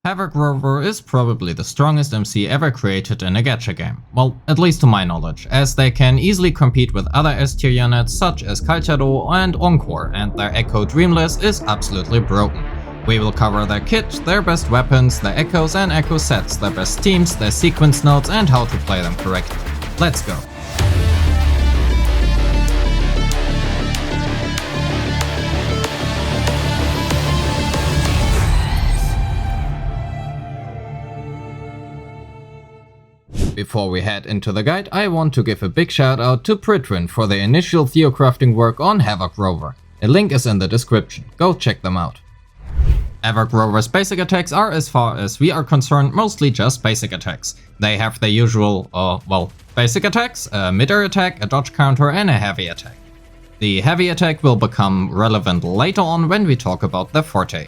Havoc Rover is probably the strongest MC ever created in a gacha game. Well, at least to my knowledge, as they can easily compete with other S-tier units such as Calcharo and Encore, and their Echo Dreamless is absolutely broken. We will cover their kit, their best weapons, their echoes and echo sets, their best teams, their sequence nodes and how to play them correctly. Let's go! Before we head into the guide, I want to give a big shout out to Prydwen for their initial theocrafting work on Havoc Rover. A link is in the description, go check them out. Havoc Rover's basic attacks are, as far as we are concerned, mostly just basic attacks. They have the usual, basic attacks, a mid-air attack, a dodge counter and a heavy attack. The heavy attack will become relevant later on when we talk about the forte.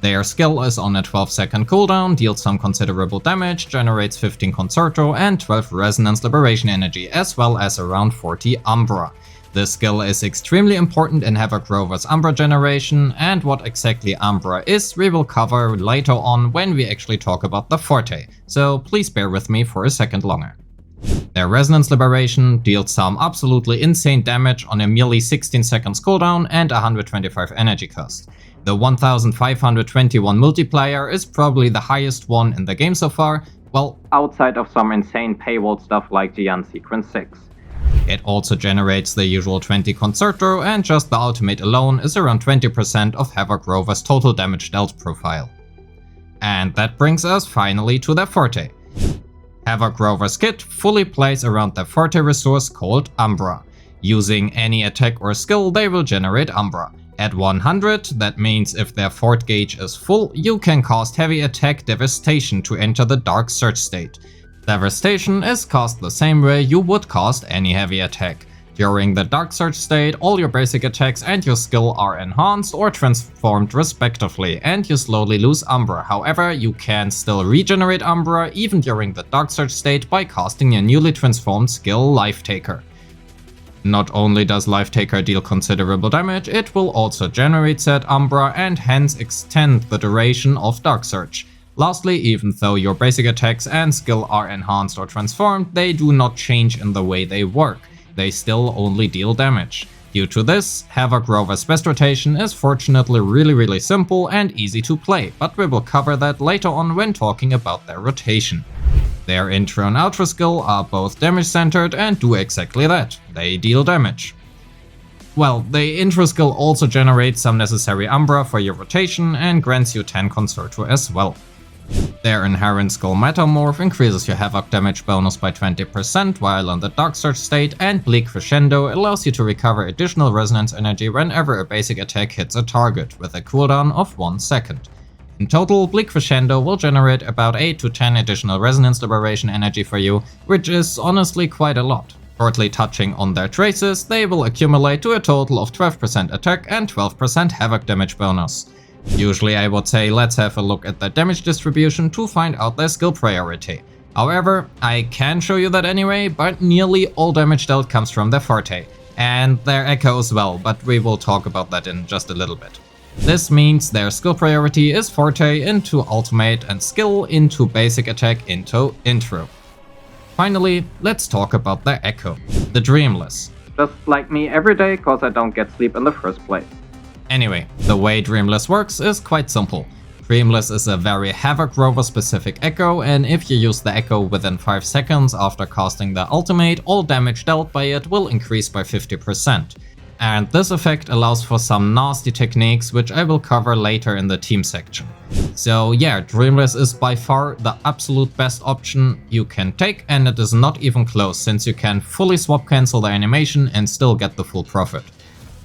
Their skill is on a 12-second cooldown, deals some considerable damage, generates 15 Concerto and 12 Resonance Liberation energy, as well as around 40 Umbra. This skill is extremely important in Havoc Rover's Umbra generation, and what exactly Umbra is we will cover later on when we actually talk about the forte, so please bear with me for a second longer. Their Resonance Liberation deals some absolutely insane damage on a merely 16 seconds cooldown and 125 energy cost. The 1521 multiplier is probably the highest one in the game so far, well, outside of some insane paywall stuff like the Sequence 6. It also generates the usual 20 Concerto, and just the ultimate alone is around 20% of Havoc Rover's total damage dealt profile. And that brings us finally to their forte. Havoc Rover's kit fully plays around the forte resource called Umbra. Using any attack or skill, they will generate Umbra. At 100, that means if their fort gauge is full, you can cast heavy attack Devastation to enter the Dark Surge state. Devastation is cast the same way you would cast any heavy attack. During the Dark Surge state, all your basic attacks and your skill are enhanced or transformed respectively, and you slowly lose Umbra. However, you can still regenerate Umbra even during the Dark Surge state by casting your newly transformed skill Life Taker. Not only does Life Taker deal considerable damage, it will also generate said Umbra and hence extend the duration of Dark Surge. Lastly, even though your basic attacks and skill are enhanced or transformed, they do not change in the way they work. They still only deal damage. Due to this, Havoc Rover's best rotation is fortunately really simple and easy to play, but we will cover that later on when talking about their rotation. Their intro and outro skill are both damage centered and do exactly that, they deal damage. Well, the intro skill also generates some necessary Umbra for your rotation and grants you 10 Concerto as well. Their inherent skill Metamorph increases your Havoc damage bonus by 20% while on the Dark Surge state, and Bleak Crescendo allows you to recover additional resonance energy whenever a basic attack hits a target, with a cooldown of 1 second. In total, Bleak Crescendo will generate about 8 to 10 additional Resonance Liberation energy for you, which is honestly quite a lot. Shortly touching on their traces, they will accumulate to a total of 12% attack and 12% Havoc damage bonus. Usually I would say let's have a look at their damage distribution to find out their skill priority. However, I can show you that anyway, but nearly all damage dealt comes from their forte, and their echo as well, but we will talk about that in just a little bit. This means their skill priority is forte into ultimate and skill into basic attack into intro. Finally, let's talk about their echo, the Dreamless. Just like me every day cause I don't get sleep in the first place. Anyway, the way Dreamless works is quite simple. Dreamless is a very Havoc Rover specific echo, and if you use the echo within 5 seconds after casting the ultimate, all damage dealt by it will increase by 50%. And this effect allows for some nasty techniques which I will cover later in the team section. So yeah, Dreamless is by far the absolute best option you can take, and it is not even close since you can fully swap cancel the animation and still get the full profit.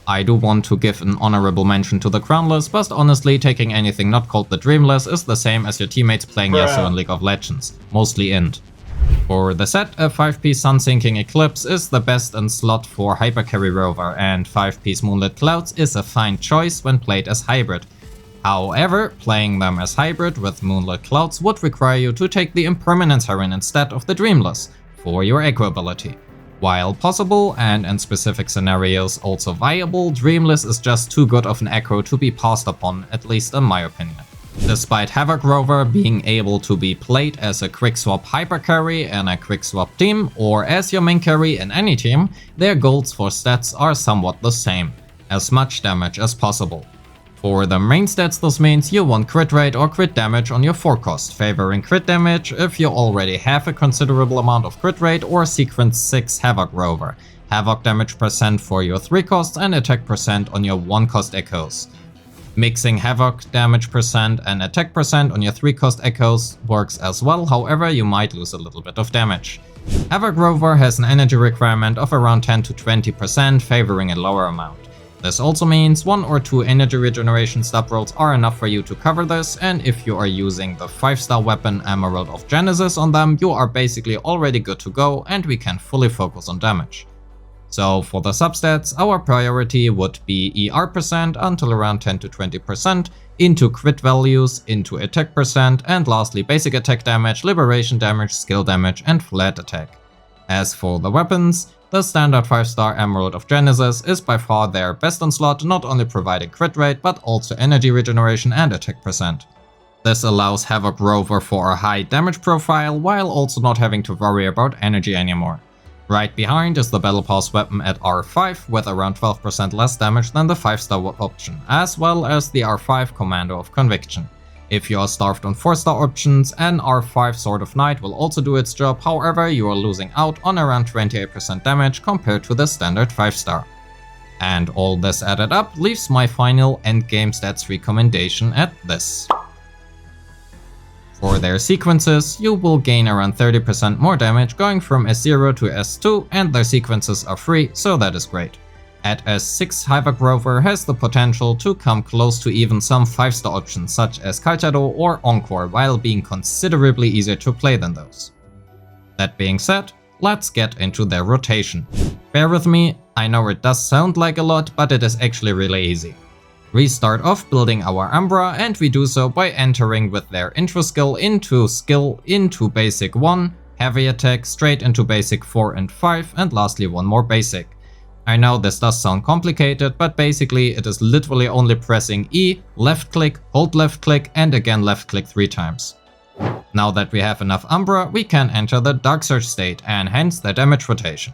I do want to give an honorable mention to the Crownless, but honestly taking anything not called the Dreamless is the same as your teammates playing Yasuo in League of Legends, mostly Int. For the set, a 5-piece Sun Sinking Eclipse is the best in slot for Hypercarry Rover, and 5-piece Moonlit Clouds is a fine choice when played as hybrid. However, playing them as hybrid with Moonlit Clouds would require you to take the Impermanence Heron instead of the Dreamless for your echo ability. While possible and in specific scenarios also viable, Dreamless is just too good of an echo to be passed upon, at least in my opinion. Despite Havoc Rover being able to be played as a quick swap hyper carry in a quick swap team or as your main carry in any team, their goals for stats are somewhat the same, as much damage as possible. For the main stats, this means you want crit rate or crit damage on your 4 cost, favoring crit damage if you already have a considerable amount of crit rate or sequence 6 Havoc Rover, Havoc damage percent for your 3 costs and attack percent on your 1 cost echoes. Mixing Havoc damage percent and attack percent on your 3 cost echoes works as well, however you might lose a little bit of damage. Havoc Rover has an energy requirement of around 10 to 20%, favoring a lower amount. This also means 1 or 2 energy regeneration stub rolls are enough for you to cover this, and if you are using the 5-star weapon Emerald of Genesis on them, you are basically already good to go and we can fully focus on damage. So for the substats, our priority would be ER percent until around 10 to 20%, into crit values, into attack percent, and lastly basic attack damage, liberation damage, skill damage, and flat attack. As for the weapons, the standard 5-star Emerald of Genesis is by far their best on slot, not only providing crit rate but also energy regeneration and attack percent. This allows Havoc Rover for a high damage profile while also not having to worry about energy anymore. Right behind is the Battle Pass weapon at R5 with around 12% less damage than the 5-star option, as well as the R5 Commando of Conviction. If you are starved on 4-star options, an R5 Sword of Night will also do its job, however you are losing out on around 28% damage compared to the standard 5-star. And all this added up leaves my final endgame stats recommendation at this. For their sequences, you will gain around 30% more damage going from S0 to S2, and their sequences are free, so that is great. At S6, Havoc Rover has the potential to come close to even some 5-star options such as Calcharo or Encore, while being considerably easier to play than those. That being said, let's get into their rotation. Bear with me, I know it does sound like a lot, but it is actually really easy. We start off building our Umbra, and we do so by entering with their intro skill into basic 1, heavy attack straight into basic 4 and 5, and lastly one more basic. I know this does sound complicated, but basically it is literally only pressing E, left click, hold left click, and again left click 3 times. Now that we have enough Umbra, we can enter the Dark Surge state and hence the damage rotation.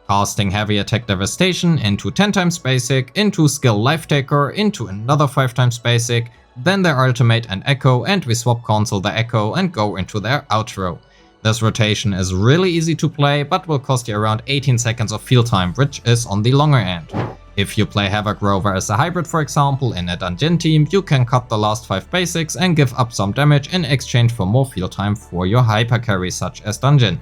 Casting heavy attack devastation into 10 times basic, into skill life taker, into another 5 times basic, then their ultimate and echo, and we swap cancel the echo and go into their outro. This rotation is really easy to play, but will cost you around 18 seconds of field time, which is on the longer end. If you play Havoc Rover as a hybrid, for example, in a dungeon team, you can cut the last 5 basics and give up some damage in exchange for more field time for your hyper carry such as dungeon.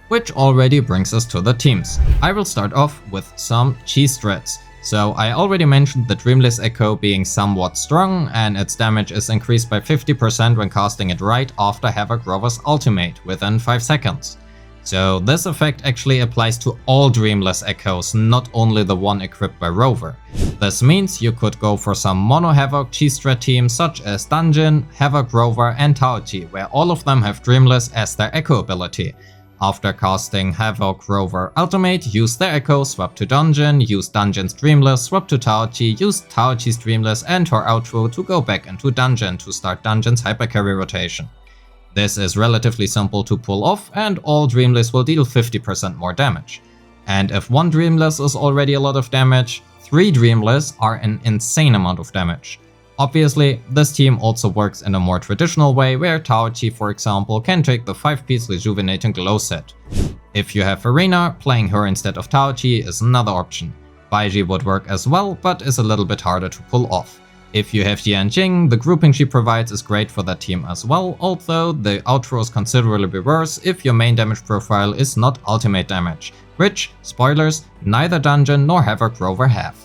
Which already brings us to the teams. I will start off with some cheese strats. So I already mentioned the Dreamless Echo being somewhat strong, and its damage is increased by 50% when casting it right after Havoc Rover's ultimate within 5 seconds. So this effect actually applies to all Dreamless Echoes, not only the one equipped by Rover. This means you could go for some mono Havoc cheese strat teams such as Dungeon, Havoc Rover and Taochi, where all of them have Dreamless as their Echo ability. After casting Havoc Rover Ultimate, use their Echo, swap to Dungeon, use Dungeon's Dreamless, swap to Taochi, use Taochi's Dreamless and her outro to go back into Dungeon to start Dungeon's hypercarry rotation. This is relatively simple to pull off, and all Dreamless will deal 50% more damage. And if one Dreamless is already a lot of damage, 3 Dreamless are an insane amount of damage. Obviously, this team also works in a more traditional way, where Taochi, for example, can take the 5-piece Rejuvenating Glow set. If you have Arena, playing her instead of Taochi is another option. Baiji would work as well, but is a little bit harder to pull off. If you have Jianjing, the grouping she provides is great for that team as well, although the outro is considerably worse if your main damage profile is not ultimate damage, which, spoilers, neither Dungeon nor Havoc Rover have.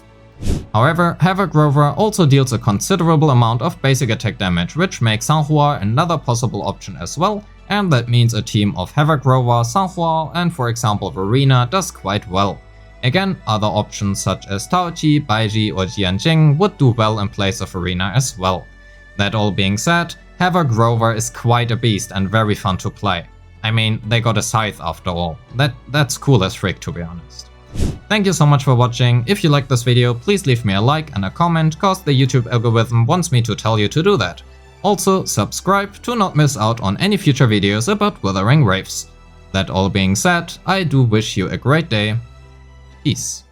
However, Havoc Rover also deals a considerable amount of basic attack damage, which makes Sanhua another possible option as well, and that means a team of Havoc Rover, Sanhua and for example Arena does quite well. Again, other options such as Taochi, Baiji or Jianjing would do well in place of Arena as well. That all being said, Havoc Rover is quite a beast and very fun to play. I mean, they got a scythe after all. That's cool as frick, to be honest. Thank you so much for watching. If you liked this video, please leave me a like and a comment, cause the YouTube algorithm wants me to tell you to do that. Also, subscribe to not miss out on any future videos about Wuthering Wraiths. That all being said, I do wish you a great day. Peace.